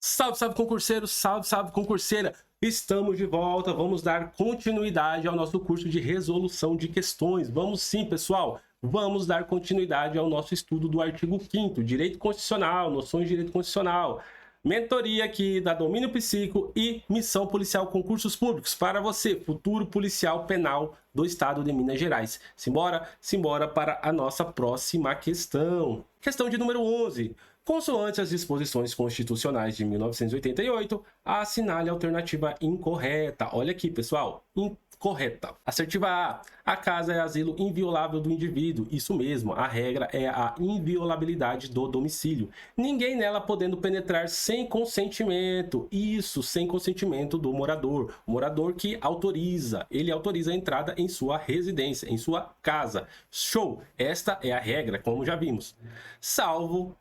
Salve, salve concurseiro, salve, salve concurseira! Estamos de volta, vamos dar continuidade ao nosso curso de resolução de questões. Vamos sim, pessoal, vamos dar continuidade ao nosso estudo do artigo 5º, Direito Constitucional, Noções de Direito Constitucional, mentoria aqui da Domínio Psíquico e Missão Policial Concursos Públicos para você, futuro policial penal do estado de Minas Gerais. Simbora para a nossa próxima questão. Questão de número 11. Consoante as disposições constitucionais de 1988, assinale a alternativa incorreta. Olha aqui, pessoal. Incorreta. Assertiva A casa é asilo inviolável do indivíduo. Isso mesmo, a regra é a inviolabilidade do domicílio. Ninguém nela podendo penetrar sem consentimento. Isso, sem consentimento do morador. O morador que autoriza. Ele autoriza a entrada em sua residência, em sua casa. Show! Esta é a regra, como já vimos. Salvo...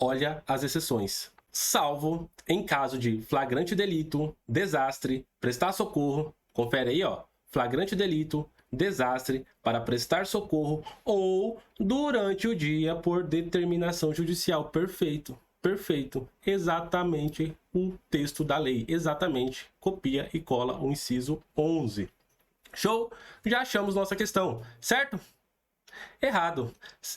Olha as exceções. Salvo em caso de flagrante delito, desastre, prestar socorro. Confere aí, ó. Flagrante delito, desastre, para prestar socorro ou durante o dia por determinação judicial. Perfeito. Perfeito. Exatamente o texto da lei. Exatamente. Copia e cola o inciso 11. Show? Já achamos nossa questão, certo? Errado.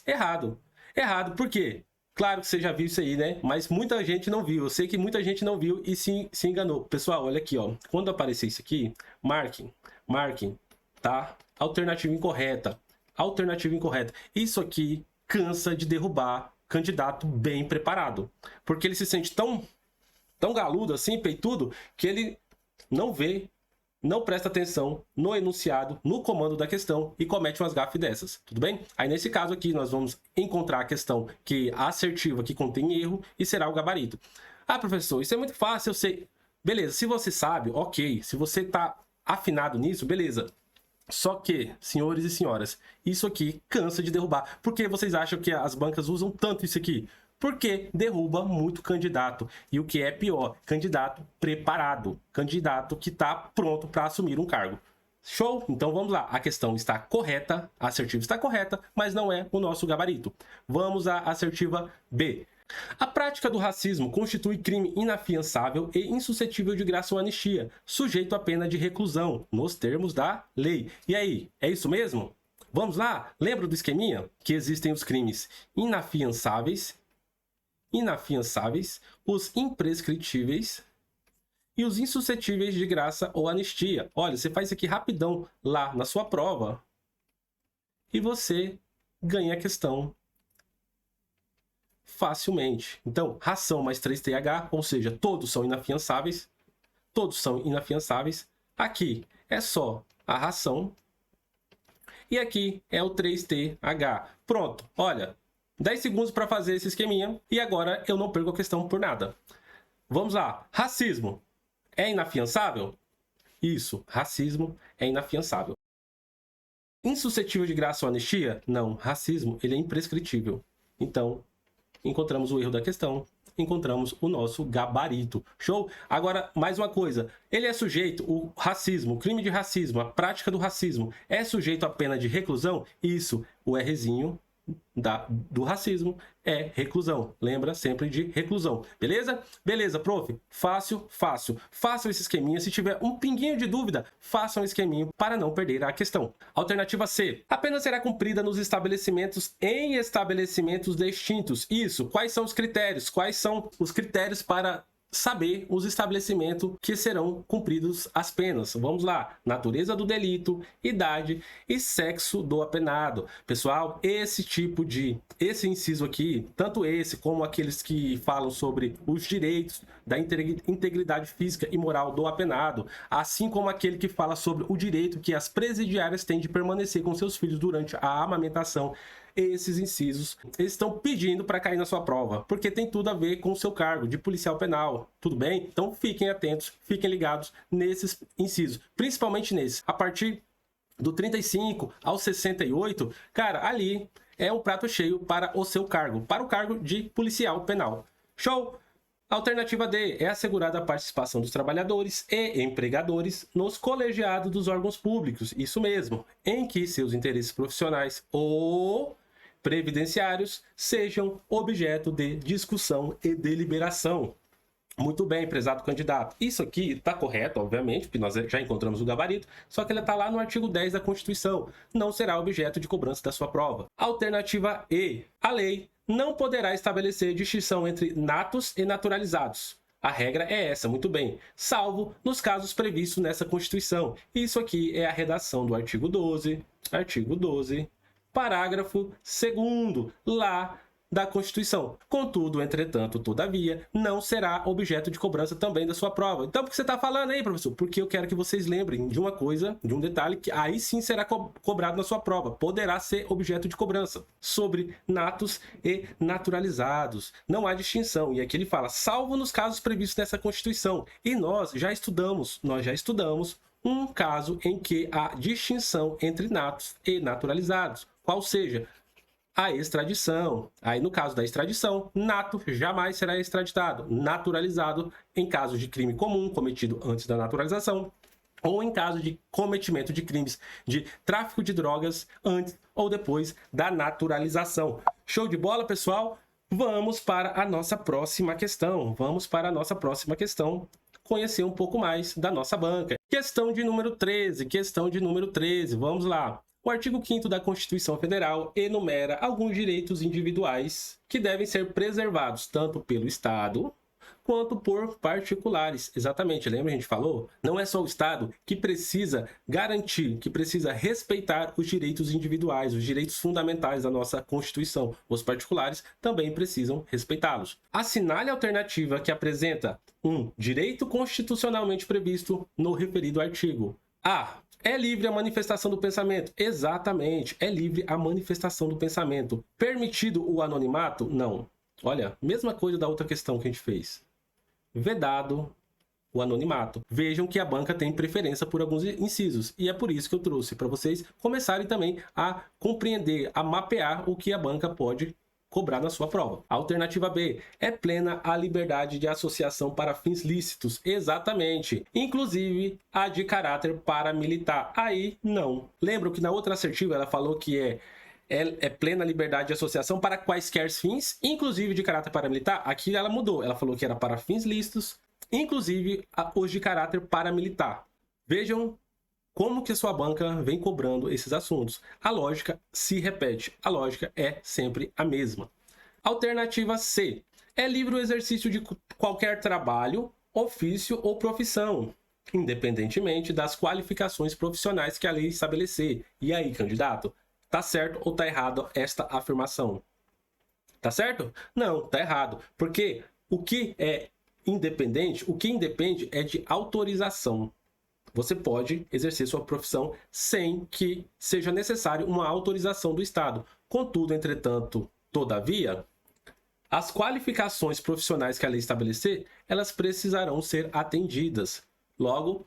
Errado. Errado. Por quê? Claro que você já viu isso aí, né? Mas muita gente não viu. Eu sei que muita gente não viu e se enganou. Pessoal, olha aqui, ó. Quando aparecer isso aqui, marquem, tá? Alternativa incorreta. Alternativa incorreta. Isso aqui cansa de derrubar candidato bem preparado. Porque ele se sente tão galudo assim, peitudo, que ele não vê, não presta atenção no enunciado, no comando da questão e comete umas gafes dessas, tudo bem? Aí nesse caso aqui nós vamos encontrar a questão que a assertiva que contém erro e será o gabarito. Ah, professor, isso é muito fácil, eu sei. Beleza, se você sabe, ok. Se você tá afinado nisso, beleza. Só que, senhores e senhoras, isso aqui cansa de derrubar. Por que vocês acham que as bancas usam tanto isso aqui? Porque derruba muito candidato. E o que é pior, candidato preparado. Candidato que está pronto para assumir um cargo. Show? Então vamos lá. A questão está correta, a assertiva está correta, mas não é o nosso gabarito. Vamos à assertiva B. A prática do racismo constitui crime inafiançável e insuscetível de graça ou anistia, sujeito à pena de reclusão, nos termos da lei. E aí, é isso mesmo? Vamos lá? Lembra do esqueminha? Que existem os crimes inafiançáveis, os imprescritíveis e os insuscetíveis de graça ou anistia. Olha, você faz isso aqui rapidão lá na sua prova e você ganha a questão facilmente. Então, ração mais 3TH, ou seja, todos são inafiançáveis. Todos são inafiançáveis. Aqui é só a ração. E aqui é o 3TH. Pronto, olha, 10 segundos para fazer esse esqueminha. E agora eu não perco a questão por nada. Vamos lá. Racismo é inafiançável? Isso, racismo é inafiançável. Insuscetível de graça ou anistia? Não, racismo ele é imprescritível. Então, encontramos o erro da questão, encontramos o nosso gabarito. Show? Agora, mais uma coisa. Ele é sujeito, o racismo, o crime de racismo, a prática do racismo, é sujeito à pena de reclusão? Isso, o Rzinho do racismo é reclusão. Lembra sempre de reclusão. Beleza? Beleza, prof. Fácil, fácil. Façam esse esqueminha. Se tiver um pinguinho de dúvida, façam um esqueminho para não perder a questão. Alternativa C. A pena será cumprida nos estabelecimentos em estabelecimentos distintos. Isso. Quais são os critérios? Quais são os critérios para saber os estabelecimentos que serão cumpridos as penas? Vamos lá. Natureza do delito, idade e sexo do apenado. Pessoal, esse inciso aqui, tanto esse como aqueles que falam sobre os direitos da integridade física e moral do apenado, assim como aquele que fala sobre o direito que as presidiárias têm de permanecer com seus filhos durante a amamentação, esses incisos estão pedindo para cair na sua prova, porque tem tudo a ver com o seu cargo de policial penal, tudo bem? Então fiquem atentos, fiquem ligados nesses incisos, principalmente nesse. A partir do 35 ao 68, cara, ali é um prato cheio para o seu cargo, para o cargo de policial penal. Show? Alternativa D é assegurada a participação dos trabalhadores e empregadores nos colegiados dos órgãos públicos, isso mesmo, em que seus interesses profissionais ou previdenciários sejam objeto de discussão e deliberação. Muito bem, prezado candidato. Isso aqui está correto, obviamente, porque nós já encontramos o gabarito, só que ele está lá no artigo 10 da Constituição. Não será objeto de cobrança da sua prova. Alternativa E. A lei não poderá estabelecer distinção entre natos e naturalizados. A regra é essa, muito bem, salvo nos casos previstos nessa Constituição. Isso aqui é a redação do artigo 12, parágrafo 2º, lá da Constituição. Contudo, entretanto, todavia, não será objeto de cobrança também da sua prova. Então, por que você está falando aí, professor? Porque eu quero que vocês lembrem de uma coisa, de um detalhe, que aí sim será cobrado na sua prova. Poderá ser objeto de cobrança. Sobre natos e naturalizados. Não há distinção. E aqui ele fala, salvo nos casos previstos nessa Constituição. E nós já estudamos um caso em que há distinção entre natos e naturalizados. Qual seja? A extradição. Aí, no caso da extradição, nato jamais será extraditado. Naturalizado em caso de crime comum cometido antes da naturalização ou em caso de cometimento de crimes de tráfico de drogas antes ou depois da naturalização. Show de bola, pessoal? Vamos para a nossa próxima questão. Conhecer um pouco mais da nossa banca. Questão de número 13. Vamos lá. O artigo 5º da Constituição Federal enumera alguns direitos individuais que devem ser preservados tanto pelo Estado quanto por particulares. Exatamente, lembra a gente falou? Não é só o Estado que precisa garantir, que precisa respeitar os direitos individuais, os direitos fundamentais da nossa Constituição. Os particulares também precisam respeitá-los. Assinale a alternativa que apresenta um direito constitucionalmente previsto no referido artigo. A. É livre a manifestação do pensamento? Exatamente, é livre a manifestação do pensamento. Permitido o anonimato? Não. Olha, mesma coisa da outra questão que a gente fez. Vedado o anonimato. Vejam que a banca tem preferência por alguns incisos. E é por isso que eu trouxe para vocês começarem também a compreender, a mapear o que a banca pode cobrar na sua prova. Alternativa B. É plena a liberdade de associação para fins lícitos. Exatamente. Inclusive a de caráter paramilitar. Aí, não. Lembram que na outra assertiva ela falou que é plena liberdade de associação para quaisquer fins, inclusive de caráter paramilitar? Aqui ela mudou. Ela falou que era para fins lícitos, inclusive os de caráter paramilitar. Vejam como que a sua banca vem cobrando esses assuntos. A lógica se repete. A lógica é sempre a mesma. Alternativa C. É livre o exercício de qualquer trabalho, ofício ou profissão, independentemente das qualificações profissionais que a lei estabelecer. E aí, candidato? Tá certo ou tá errado esta afirmação? Tá certo? Não, tá errado. Porque o que é independente, o que independe é de autorização. Você pode exercer sua profissão sem que seja necessário uma autorização do Estado. Contudo, entretanto, todavia, as qualificações profissionais que a lei estabelecer, elas precisarão ser atendidas. Logo,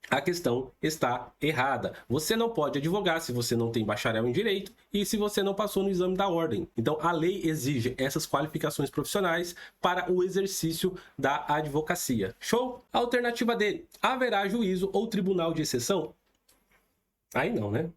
a questão está errada. Você não pode advogar se você não tem bacharel em direito e se você não passou no exame da ordem. Então, a lei exige essas qualificações profissionais para o exercício da advocacia. Show? Alternativa D. Haverá juízo ou tribunal de exceção? Aí não, né?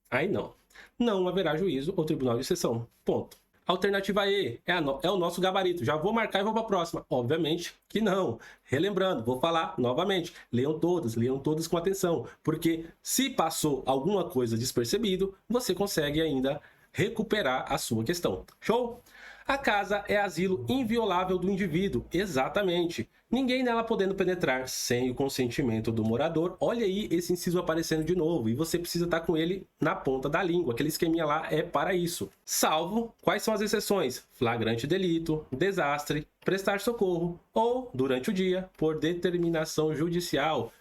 Aí não. Não haverá juízo ou tribunal de exceção. Ponto. Alternativa E é o nosso gabarito. Já vou marcar e vou para a próxima. Obviamente que não. Relembrando, vou falar novamente. Leiam todas com atenção. Porque se passou alguma coisa despercebido, você consegue ainda recuperar a sua questão. Show? A casa é asilo inviolável do indivíduo. Exatamente. Ninguém nela podendo penetrar sem o consentimento do morador. Olha aí esse inciso aparecendo de novo. E você precisa estar com ele na ponta da língua. Aquele esqueminha lá é para isso. Salvo, quais são as exceções? Flagrante delito, desastre, prestar socorro ou, durante o dia, por determinação judicial.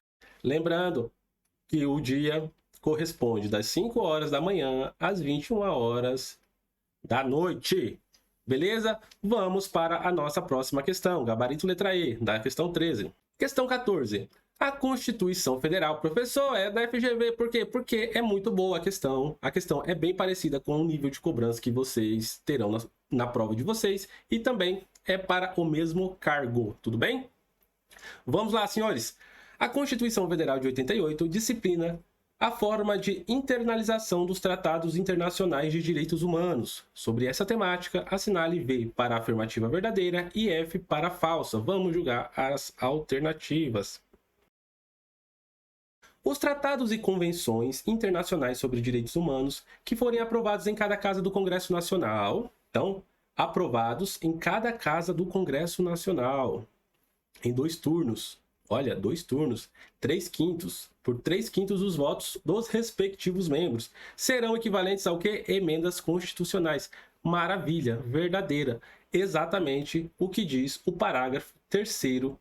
Lembrando que o dia corresponde das 5 horas da manhã às 21 horas da noite. Beleza? Vamos para a nossa próxima questão, gabarito letra E, da questão 13. Questão 14. A Constituição Federal, professor, é da FGV, por quê? Porque é muito boa a questão. A questão é bem parecida com o nível de cobrança que vocês terão na prova de vocês e também é para o mesmo cargo, tudo bem? Vamos lá, senhores. A Constituição Federal de 88 disciplina a forma de internalização dos tratados internacionais de direitos humanos. Sobre essa temática, assinale V para a afirmativa verdadeira e F para a falsa. Vamos julgar as alternativas. Os tratados e convenções internacionais sobre direitos humanos que forem aprovados em cada casa do Congresso Nacional. Então, aprovados em cada casa do Congresso Nacional, em 2 turnos. Olha, 2 turnos, 3/5, por 3/5 dos votos dos respectivos membros. Serão equivalentes ao quê? Emendas constitucionais. Maravilha, verdadeira. Exatamente o que diz o parágrafo 3º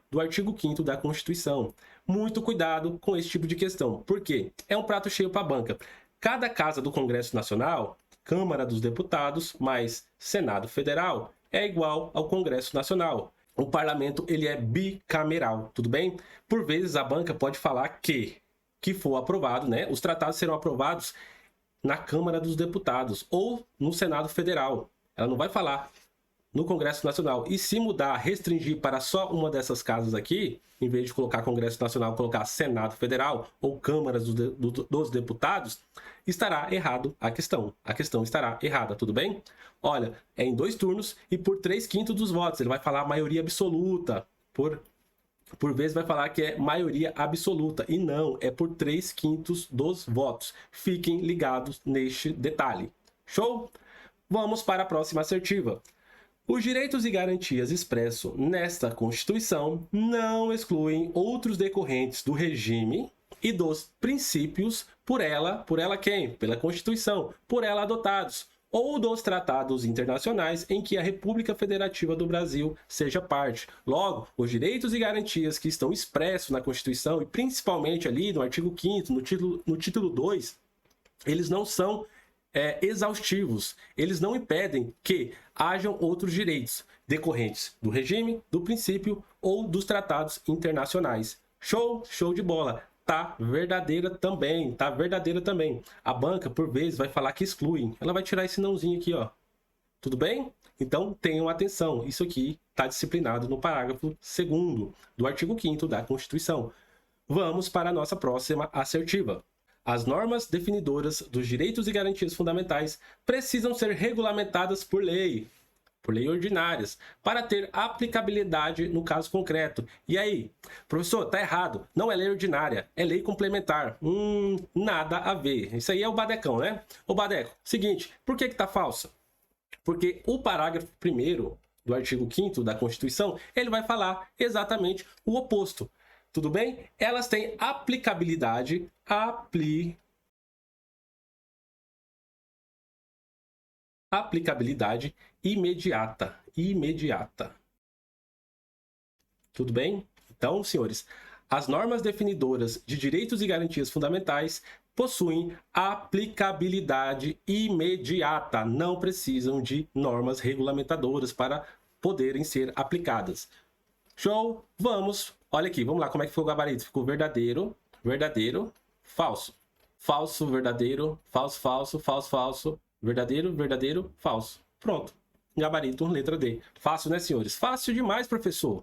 do artigo 5º da Constituição. Muito cuidado com esse tipo de questão. Por quê? É um prato cheio para a banca. Cada casa do Congresso Nacional, Câmara dos Deputados, mais Senado Federal, é igual ao Congresso Nacional. O parlamento ele é bicameral, tudo bem? Por vezes a banca pode falar que for aprovado, né? Os tratados serão aprovados na Câmara dos Deputados ou no Senado Federal. Ela não vai falar no Congresso Nacional. E se mudar, restringir para só uma dessas casas aqui, em vez de colocar Congresso Nacional, colocar Senado Federal ou Câmaras dos Deputados, estará errado a questão. A questão estará errada, tudo bem? Olha, é em 2 turnos e por 3/5 dos votos. Ele vai falar maioria absoluta. Por vezes vai falar que é maioria absoluta. E não, é por 3/5 dos votos. Fiquem ligados neste detalhe. Show? Vamos para a próxima assertiva. Os direitos e garantias expressos nesta Constituição não excluem outros decorrentes do regime e dos princípios por ela quem? Pela Constituição, por ela adotados, ou dos tratados internacionais em que a República Federativa do Brasil seja parte. Logo, os direitos e garantias que estão expressos na Constituição, e principalmente ali no artigo 5º, no título 2, eles não são exaustivos. Eles não impedem que hajam outros direitos decorrentes do regime, do princípio ou dos tratados internacionais. Show? Show de bola. Tá verdadeira também, tá verdadeira também. A banca, por vezes, vai falar que exclui. Ela vai tirar esse nãozinho aqui, ó. Tudo bem? Então, tenham atenção. Isso aqui está disciplinado no parágrafo 2º do artigo 5º da Constituição. Vamos para a nossa próxima assertiva. As normas definidoras dos direitos e garantias fundamentais precisam ser regulamentadas por lei ordinárias, para ter aplicabilidade no caso concreto. E aí, professor, tá errado. Não é lei ordinária, é lei complementar. Nada a ver. Isso aí é o Badecão, né? Ô Badeco, seguinte, por que tá falsa? Porque o parágrafo 1º do artigo 5º da Constituição, ele vai falar exatamente o oposto. Tudo bem? Elas têm aplicabilidade, aplicabilidade imediata. Tudo bem? Então, senhores, as normas definidoras de direitos e garantias fundamentais possuem aplicabilidade imediata. Não precisam de normas regulamentadoras para poderem ser aplicadas. Show? Vamos. Olha aqui, vamos lá, como é que ficou o gabarito? Ficou verdadeiro, verdadeiro, falso. Falso, verdadeiro, falso, falso, falso, falso, verdadeiro, verdadeiro, falso. Pronto. Gabarito, letra D. Fácil, né, senhores? Fácil demais, professor.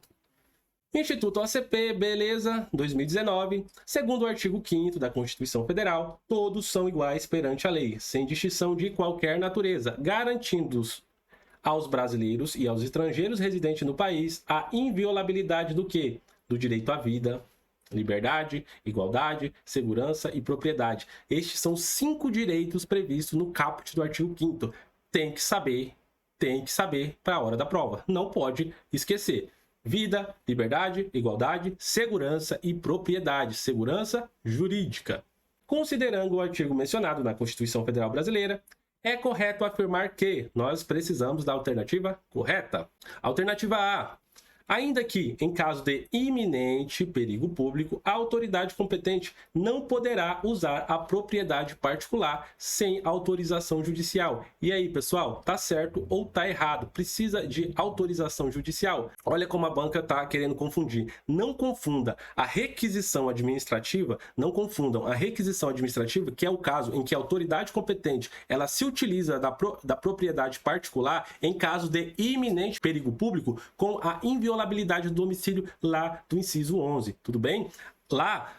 Instituto OCP, beleza, 2019. Segundo o artigo 5º da Constituição Federal, todos são iguais perante a lei, sem distinção de qualquer natureza, garantindo aos brasileiros e aos estrangeiros residentes no país a inviolabilidade do quê? Do direito à vida, liberdade, igualdade, segurança e propriedade. Estes são 5 direitos previstos no caput do artigo 5º. Tem que saber para a hora da prova. Não pode esquecer. Vida, liberdade, igualdade, segurança e propriedade. Segurança jurídica. Considerando o artigo mencionado na Constituição Federal Brasileira, é correto afirmar que nós precisamos da alternativa correta. Alternativa A. Ainda que, em caso de iminente perigo público, a autoridade competente não poderá usar a propriedade particular sem autorização judicial. E aí, pessoal, tá certo ou tá errado? Precisa de autorização judicial? Olha como a banca tá querendo confundir. Não confunda a requisição administrativa, não confundam a requisição administrativa, que é o caso em que a autoridade competente ela se utiliza da propriedade particular em caso de iminente perigo público, com a inviolabilidade do domicílio lá do inciso 11, tudo bem? Lá,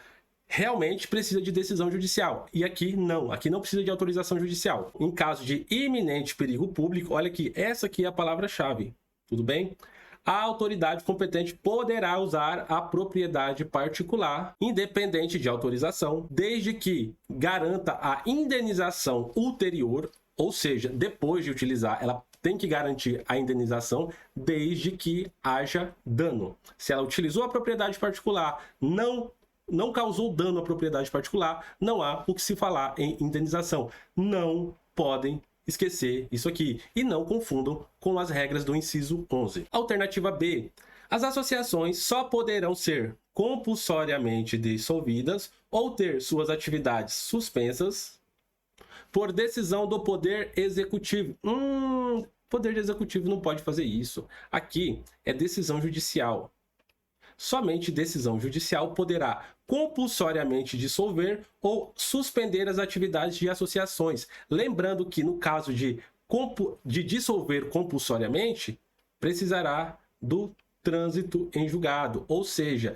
realmente precisa de decisão judicial. E aqui não precisa de autorização judicial. Em caso de iminente perigo público, olha aqui, essa aqui é a palavra-chave, tudo bem? A autoridade competente poderá usar a propriedade particular, independente de autorização, desde que garanta a indenização ulterior, ou seja, depois de utilizar, ela tem que garantir a indenização desde que haja dano. Se ela utilizou a propriedade particular, não causou dano à propriedade particular, não há o que se falar em indenização. Não podem esquecer isso aqui e não confundam com as regras do inciso 11. Alternativa B. As associações só poderão ser compulsoriamente dissolvidas ou ter suas atividades suspensas por decisão do Poder Executivo. Poder Executivo não pode fazer isso. Aqui é decisão judicial. Somente decisão judicial poderá compulsoriamente dissolver ou suspender as atividades de associações. Lembrando que no caso de dissolver compulsoriamente, precisará do trânsito em julgado, ou seja,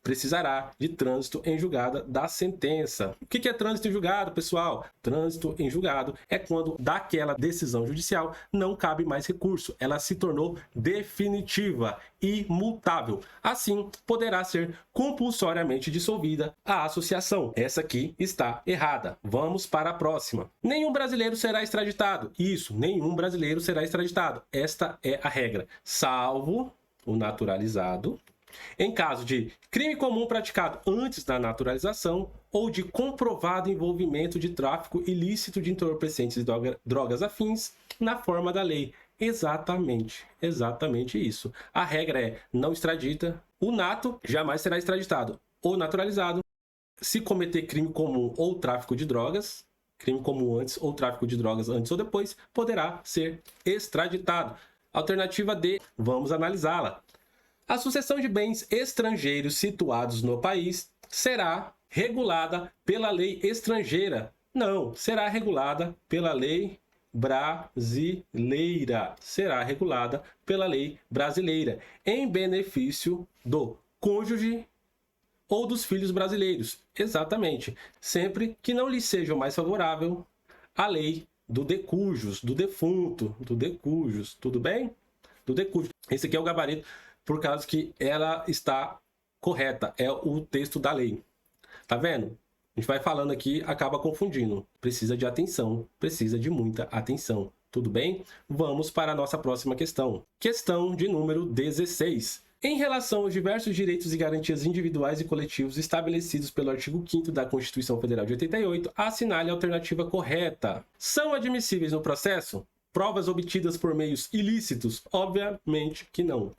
precisará de trânsito em julgado da sentença. O que é trânsito em julgado, pessoal? Trânsito em julgado é quando daquela decisão judicial não cabe mais recurso. Ela se tornou definitiva e imutável. Assim, poderá ser compulsoriamente dissolvida a associação. Essa aqui está errada. Vamos para a próxima. Nenhum brasileiro será extraditado. Isso, nenhum brasileiro será extraditado. Esta é a regra. Salvo o naturalizado, em caso de crime comum praticado antes da naturalização ou de comprovado envolvimento de tráfico ilícito de entorpecentes e drogas afins na forma da lei. Exatamente isso. A regra é não extradita. O nato jamais será extraditado ou naturalizado se cometer crime comum ou tráfico de drogas, crime comum antes ou tráfico de drogas antes ou depois, poderá ser extraditado. Alternativa D, vamos analisá-la. A sucessão de bens estrangeiros situados no país será regulada pela lei estrangeira. Não, será regulada pela lei brasileira. Será regulada pela lei brasileira, em benefício do cônjuge ou dos filhos brasileiros. Exatamente. Sempre que não lhe seja mais favorável a lei do decujus, do defunto, do decujus, tudo bem? Do decujus. Esse aqui é o gabarito, por causa que ela está correta, é o texto da lei. Tá vendo? A gente vai falando aqui, acaba confundindo. Precisa de atenção, precisa de muita atenção. Tudo bem? Vamos para a nossa próxima questão. Questão de número 16. Em relação aos diversos direitos e garantias individuais e coletivos estabelecidos pelo artigo 5º da Constituição Federal de 88, assinale a alternativa correta. São admissíveis no processo provas obtidas por meios ilícitos? Obviamente que não.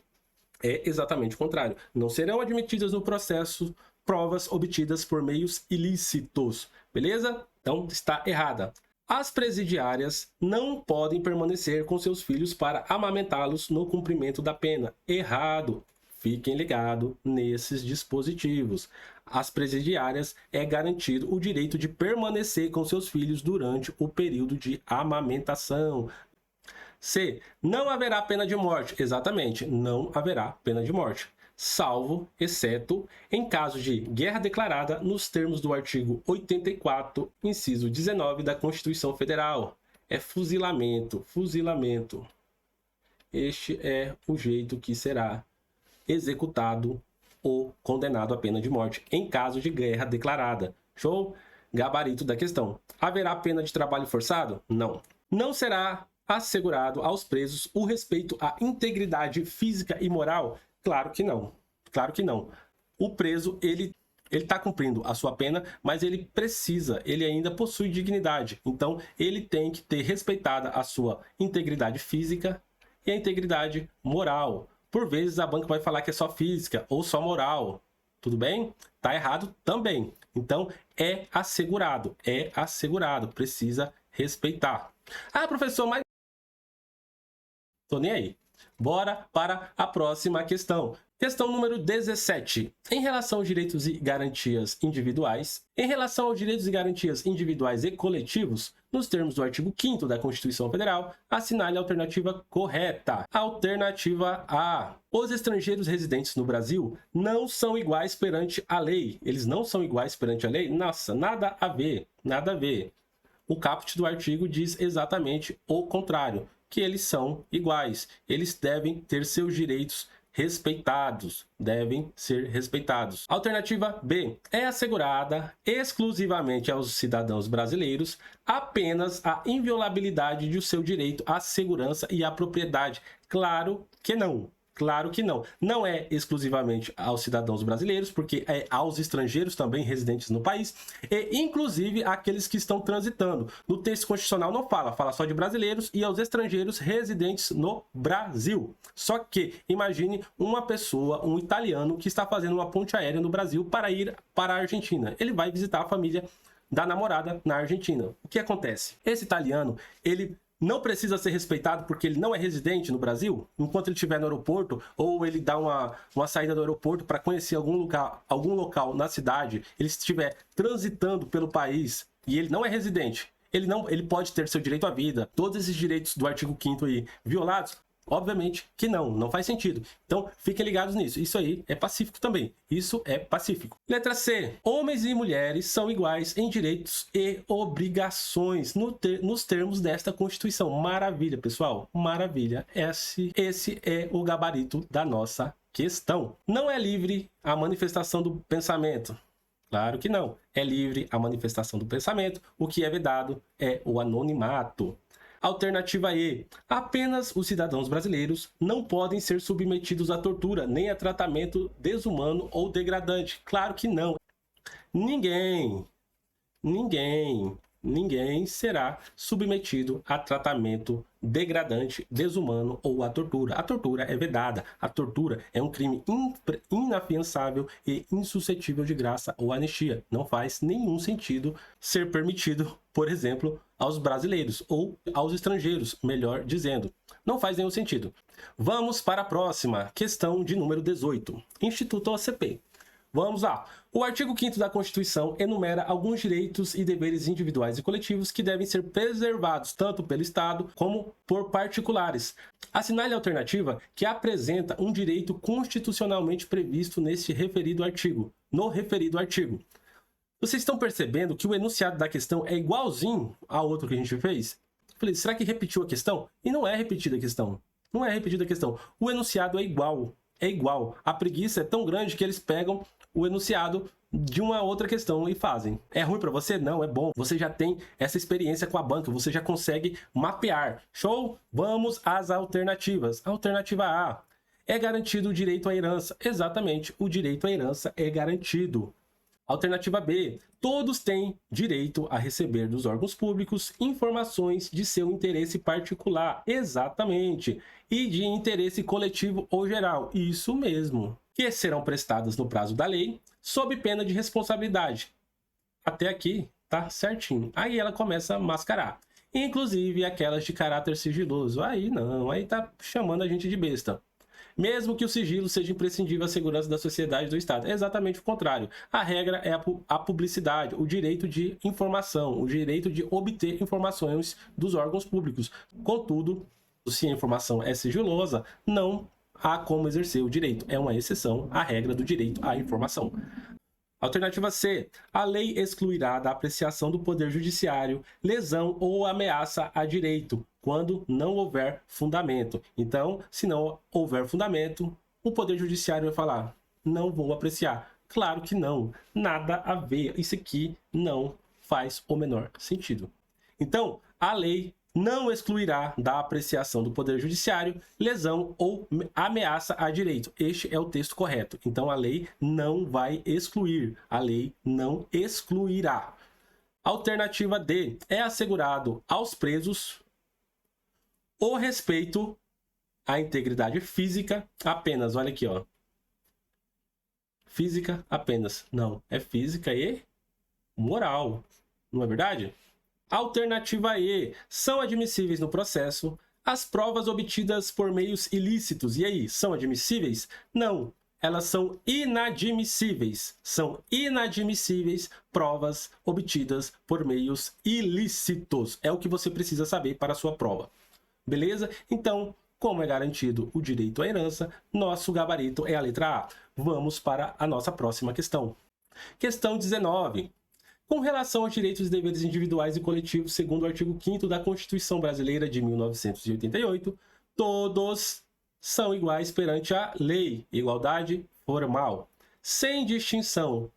É exatamente o contrário. Não serão admitidas no processo provas obtidas por meios ilícitos. Beleza? Então, está errada. As presidiárias não podem permanecer com seus filhos para amamentá-los no cumprimento da pena. Errado. Fiquem ligados nesses dispositivos. Às presidiárias é garantido o direito de permanecer com seus filhos durante o período de amamentação. C. Não haverá pena de morte. Exatamente, não haverá pena de morte. Salvo, exceto, em caso de guerra declarada nos termos do artigo 84, inciso 19 da Constituição Federal. É fuzilamento, fuzilamento. Este é o jeito que será executado ou condenado à pena de morte em caso de guerra declarada. Show? Gabarito da questão. Haverá pena de trabalho forçado? Não. Não será assegurado aos presos o respeito à integridade física e moral? Claro que não. Claro que não. O preso, ele está cumprindo a sua pena, mas ele ainda possui dignidade. Então, ele tem que ter respeitada a sua integridade física e a integridade moral. Por vezes, a banca vai falar que é só física ou só moral. Tudo bem? Tá errado também. Então, é assegurado, precisa respeitar. Ah, professor, mas tô nem aí. Bora para a próxima questão. Questão número 17. Em relação aos direitos e garantias individuais, e coletivos, nos termos do artigo 5º da Constituição Federal, assinale a alternativa correta. Alternativa A. Os estrangeiros residentes no Brasil não são iguais perante a lei. Eles não são iguais perante a lei? Nossa, nada a ver, nada a ver. O caput do artigo diz exatamente o contrário, que eles são iguais. Eles devem ter seus direitos respeitados, devem ser respeitados. Alternativa B. É assegurada exclusivamente aos cidadãos brasileiros apenas a inviolabilidade de seu direito à segurança e à propriedade. Claro que não. Claro que não. Não é exclusivamente aos cidadãos brasileiros, porque é aos estrangeiros também residentes no país, e inclusive aqueles que estão transitando. No texto constitucional não fala só de brasileiros e aos estrangeiros residentes no Brasil. Só que, imagine uma pessoa, um italiano, que está fazendo uma ponte aérea no Brasil para ir para a Argentina. Ele vai visitar a família da namorada na Argentina. O que acontece? Esse italiano, ele não precisa ser respeitado porque ele não é residente no Brasil, enquanto ele estiver no aeroporto, ou ele dá uma saída do aeroporto para conhecer algum local na cidade, ele estiver transitando pelo país e ele não é residente, ele pode ter seu direito à vida, todos esses direitos do artigo 5º aí violados? Obviamente que não faz sentido. Então, fiquem ligados nisso. Isso aí é pacífico também. Isso é pacífico. Letra C. Homens e mulheres são iguais em direitos e obrigações nos termos desta Constituição. Maravilha, pessoal. Maravilha. Esse é o gabarito da nossa questão. Não é livre a manifestação do pensamento. Claro que não. É livre a manifestação do pensamento. O que é vedado é o anonimato. Alternativa E. Apenas os cidadãos brasileiros não podem ser submetidos à tortura, nem a tratamento desumano ou degradante. Claro que não. Ninguém será submetido a tratamento degradante, desumano ou a tortura. A tortura é vedada. A tortura é um crime inafiançável e insuscetível de graça ou anistia. Não faz nenhum sentido ser permitido, por exemplo, aos brasileiros ou aos estrangeiros, melhor dizendo. Não faz nenhum sentido. Vamos para a próxima, questão de número 18. Instituto OCP. Vamos lá. O artigo 5º da Constituição enumera alguns direitos e deveres individuais e coletivos que devem ser preservados tanto pelo Estado como por particulares. Assinale a alternativa que apresenta um direito constitucionalmente previsto no referido artigo. Vocês estão percebendo que o enunciado da questão é igualzinho ao outro que a gente fez? Eu falei, será que repetiu a questão? E não é repetida a questão. Não é repetida a questão. O enunciado é igual. É igual. A preguiça é tão grande que eles pegam o enunciado de uma outra questão e fazem. É ruim para você? Não, é bom. Você já tem essa experiência com a banca, você já consegue mapear. Show? Vamos às alternativas. Alternativa A. É garantido o direito à herança. Exatamente, o direito à herança é garantido. Alternativa B. Todos têm direito a receber dos órgãos públicos informações de seu interesse particular. Exatamente. E de interesse coletivo ou geral. Isso mesmo. Que serão prestadas no prazo da lei, sob pena de responsabilidade. Até aqui tá certinho. Aí ela começa a mascarar. Inclusive aquelas de caráter sigiloso. Aí não, aí tá chamando a gente de besta. Mesmo que o sigilo seja imprescindível à segurança da sociedade e do Estado. É exatamente o contrário. A regra é a publicidade, o direito de informação, o direito de obter informações dos órgãos públicos. Contudo, se a informação é sigilosa, não há como exercer o direito. É uma exceção à regra do direito à informação. Alternativa C. A lei excluirá da apreciação do Poder Judiciário lesão ou ameaça a direito, quando não houver fundamento. Então, se não houver fundamento, o Poder Judiciário vai falar, não vou apreciar. Claro que não. Nada a ver. Isso aqui não faz o menor sentido. Então, a lei não excluirá da apreciação do Poder Judiciário lesão ou ameaça a direito. Este é o texto correto. Então, a lei não vai excluir. A lei não excluirá. Alternativa D. É assegurado aos presos o respeito à integridade física apenas. Olha aqui, ó. Física apenas. Não, é física e moral. Não é verdade? Alternativa E. São admissíveis no processo as provas obtidas por meios ilícitos. E aí, são admissíveis? Não. elas são inadmissíveis. São inadmissíveis provas obtidas por meios ilícitos. É o que você precisa saber para a sua prova. Beleza? Então, como é garantido o direito à herança, nosso gabarito é a letra A. Vamos para a nossa próxima questão. Questão 19. Com relação aos direitos e deveres individuais e coletivos, segundo o artigo 5º da Constituição Brasileira de 1988, todos são iguais perante a lei, igualdade formal, sem distinção,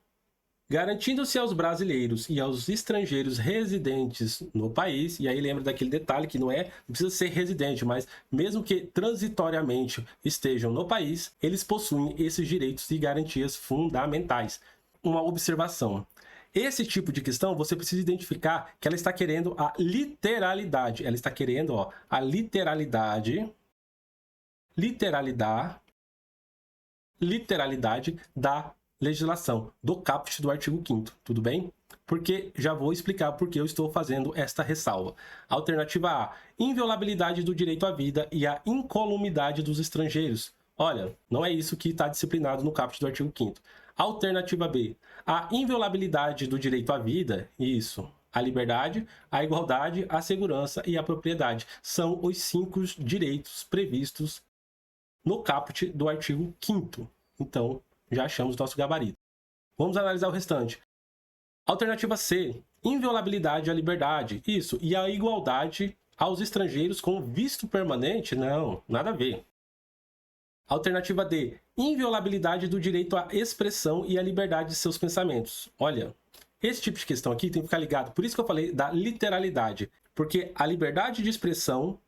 garantindo-se aos brasileiros e aos estrangeiros residentes no país, e aí lembra daquele detalhe que não precisa ser residente, mas mesmo que transitoriamente estejam no país, eles possuem esses direitos e garantias fundamentais. Uma observação. Esse tipo de questão, você precisa identificar que ela está querendo a literalidade. Ela está querendo, ó, a literalidade da legislação, do caput do artigo 5º, tudo bem? Porque já vou explicar por que eu estou fazendo esta ressalva. Alternativa A, inviolabilidade do direito à vida e a incolumidade dos estrangeiros. Olha, não é isso que está disciplinado no caput do artigo 5º. Alternativa B, a inviolabilidade do direito à vida, isso, a liberdade, a igualdade, a segurança e a propriedade. São os 5 direitos previstos no caput do artigo 5º. Então, já achamos nosso gabarito. Vamos analisar o restante. Alternativa C, inviolabilidade à liberdade, isso, e a igualdade aos estrangeiros com visto permanente? Não, nada a ver. Alternativa D, inviolabilidade do direito à expressão e à liberdade de seus pensamentos. Olha, esse tipo de questão aqui tem que ficar ligado. Por isso que eu falei da literalidade. Porque a liberdade de expressão,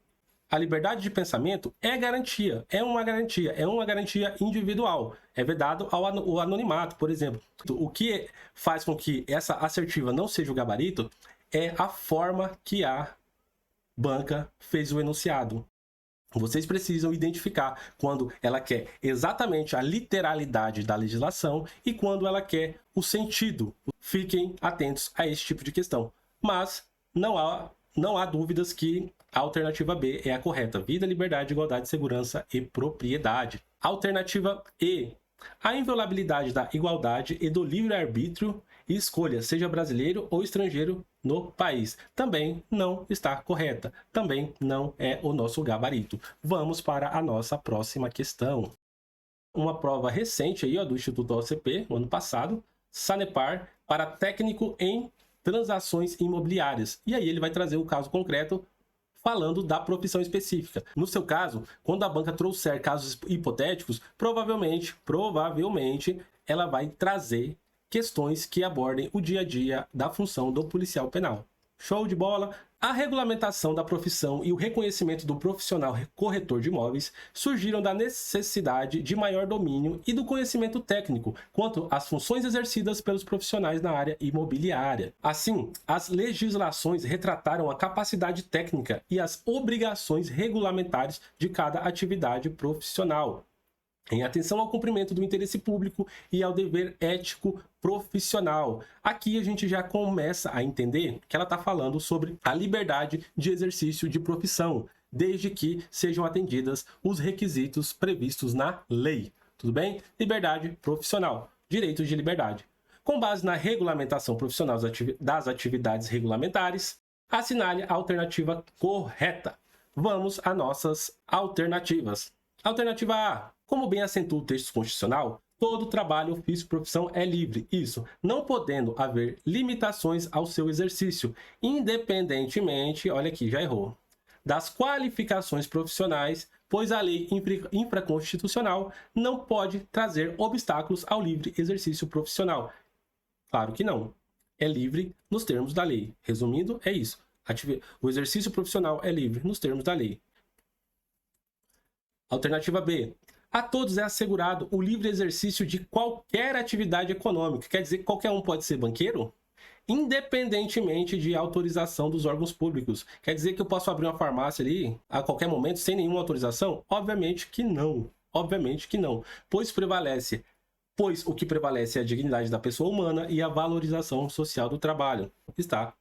a liberdade de pensamento é garantia. É uma garantia individual. É vedado ao anonimato, por exemplo. O que faz com que essa assertiva não seja o gabarito é a forma que a banca fez o enunciado. Vocês precisam identificar quando ela quer exatamente a literalidade da legislação e quando ela quer o sentido. Fiquem atentos a esse tipo de questão. Mas não há dúvidas que a alternativa B é a correta. Vida, liberdade, igualdade, segurança e propriedade. Alternativa E. A inviolabilidade da igualdade e do livre-arbítrio e escolha, seja brasileiro ou estrangeiro, no país. Também não está correta. Também não é o nosso gabarito. Vamos para a nossa próxima questão. Uma prova recente aí, ó, do Instituto OCP, no ano passado, Sanepar, para técnico em transações imobiliárias. E aí ele vai trazer o caso concreto falando da profissão específica. No seu caso, quando a banca trouxer casos hipotéticos, provavelmente, ela vai trazer questões que abordem o dia a dia da função do policial penal. Show de bola! A regulamentação da profissão e o reconhecimento do profissional corretor de imóveis surgiram da necessidade de maior domínio e do conhecimento técnico quanto às funções exercidas pelos profissionais na área imobiliária. Assim, as legislações retrataram a capacidade técnica e as obrigações regulamentares de cada atividade profissional, em atenção ao cumprimento do interesse público e ao dever ético profissional. Aqui a gente já começa a entender que ela está falando sobre a liberdade de exercício de profissão, desde que sejam atendidas os requisitos previstos na lei. Tudo bem? Liberdade profissional, direitos de liberdade. Com base na regulamentação profissional das atividades regulamentares, assinale a alternativa correta. Vamos às nossas alternativas. Alternativa A. Como bem acentua o texto constitucional, todo trabalho, ofício, profissão é livre. Isso, não podendo haver limitações ao seu exercício, independentemente, olha aqui, já errou, das qualificações profissionais, pois a lei infraconstitucional não pode trazer obstáculos ao livre exercício profissional. Claro que não. É livre nos termos da lei. Resumindo, é isso. O exercício profissional é livre nos termos da lei. Alternativa B. A todos é assegurado o livre exercício de qualquer atividade econômica. Quer dizer que qualquer um pode ser banqueiro? Independentemente de autorização dos órgãos públicos. Quer dizer que eu posso abrir uma farmácia ali a qualquer momento sem nenhuma autorização? Obviamente que não. Obviamente que não. Pois o que prevalece é a dignidade da pessoa humana e a valorização social do trabalho. Está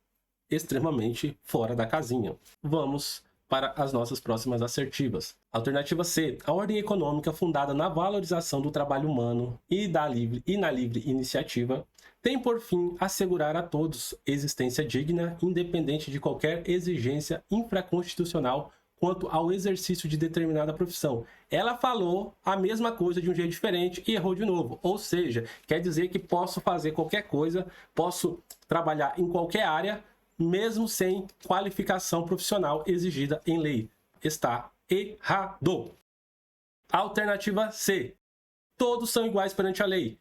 extremamente fora da casinha. Vamos para as nossas próximas assertivas. Alternativa C. A ordem econômica fundada na valorização do trabalho humano e na livre iniciativa tem por fim assegurar a todos existência digna, independente de qualquer exigência infraconstitucional quanto ao exercício de determinada profissão. Ela falou a mesma coisa de um jeito diferente e errou de novo. Ou seja, quer dizer que posso fazer qualquer coisa, posso trabalhar em qualquer área, mesmo sem qualificação profissional exigida em lei. Está errado. Alternativa C. Todos são iguais perante a lei.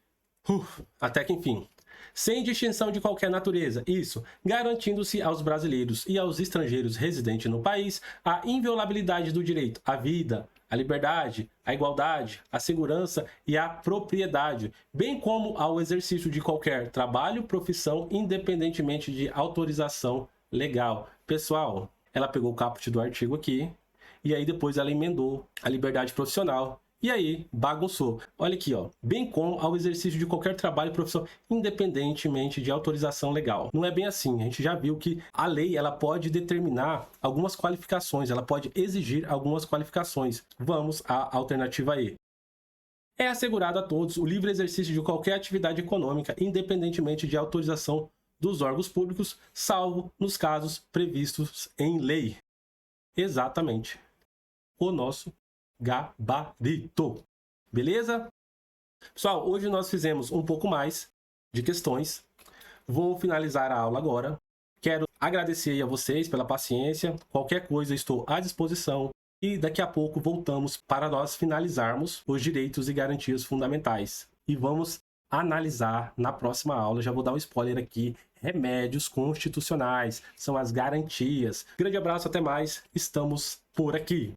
Até que enfim. Sem distinção de qualquer natureza, isso, garantindo-se aos brasileiros e aos estrangeiros residentes no país a inviolabilidade do direito à vida, à liberdade, à igualdade, à segurança e à propriedade, bem como ao exercício de qualquer trabalho, profissão, independentemente de autorização legal. Pessoal, ela pegou o caput do artigo aqui, e aí depois ela emendou a liberdade profissional. E aí, bagunçou. Olha aqui, ó. Bem como ao exercício de qualquer trabalho e profissão, independentemente de autorização legal. Não é bem assim. A gente já viu que a lei, ela pode determinar algumas qualificações, ela pode exigir algumas qualificações. Vamos à alternativa E. É assegurado a todos o livre exercício de qualquer atividade econômica, independentemente de autorização dos órgãos públicos, salvo nos casos previstos em lei. Exatamente. O nosso gabarito. Beleza? Pessoal, hoje nós fizemos um pouco mais de questões. Vou finalizar a aula agora. Quero agradecer a vocês pela paciência. Qualquer coisa estou à disposição. E daqui a pouco voltamos para nós finalizarmos os direitos e garantias fundamentais. E vamos analisar na próxima aula. Já vou dar um spoiler aqui. Remédios constitucionais. São as garantias. Grande abraço, até mais. Estamos por aqui.